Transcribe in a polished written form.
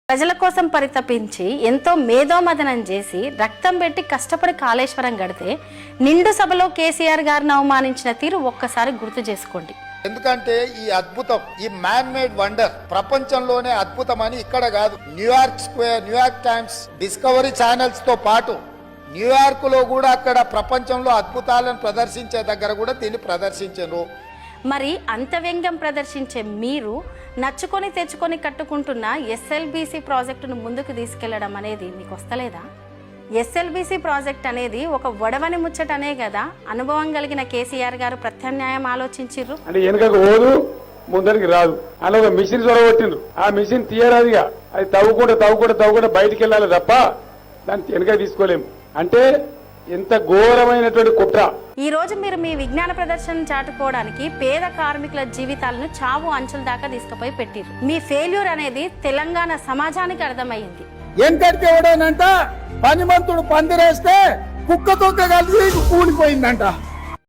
ప్రజల కోసం పరితపించి ఎంతో మేధోమదనం చేసి రక్తం పెట్టి కష్టపడి కాళేశ్వరం గడితే నిండు సభలో కేసీఆర్ గారిని అవమానించిన తీరు ఒక్కసారి గుర్తు చేసుకోండి. ఎందుకంటే ఈ అద్భుతం, ఈ మ్యాన్ మేడ్ వండర్ ప్రపంచంలోనే అద్భుతం అని ఇక్కడ కాదు, New York square, New York times, discovery channels తో పాటు న్యూయార్క్ లో కూడా అక్కడ ప్రపంచంలో అద్భుతాలను ప్రదర్శించే దగ్గర కూడా దీన్ని ప్రదర్శించారు. మరి అంత వ్యంగ్యం ప్రదర్శించే మీరు నచ్చుకొని తెచ్చుకొని కట్టుకుంటున్న ఎస్ఎల్బీసీ ప్రాజెక్టును ముందుకు తీసుకెళ్లడం అనేది మీకు వస్తలేదా? ఎస్ఎల్బీసీ ప్రాజెక్ట్ అనేది ఒక వడవని ముచ్చటనే కదా అనుభవం కలిగిన కేసీఆర్ గారు ప్రత్యామ్నాయం ఆలోచించారు. అంటే వెనుకకు పోదు, ముందరికి రాదు. అలా ఒక మిషన్ చొరగొట్టిండ్రు. ఆ మిషన్ తీయరాదుగా అది తవ్వుకుంటే బయటికి వెళ్ళాలి తప్ప దాన్ని వెనుక తీసుకోలేము. అంటే ఎంత ఘోరమైనటువంటి కుట్ర. ఈ రోజు మీరు మీ విజ్ఞాన ప్రదర్శన చాటుకోవడానికి పేద కార్మికుల జీవితాలను చావు అంచుల దాకా తీసుకుపోయి పెట్టిరు. మీ ఫెయిల్యూర్ అనేది తెలంగాణ సమాజానికి అర్థమైంది. ఎంతటికి ఎవడేనంట పనిమంతుడు పందిరేస్తే కుక్కతో కలిసి కూలిపోయిందంట.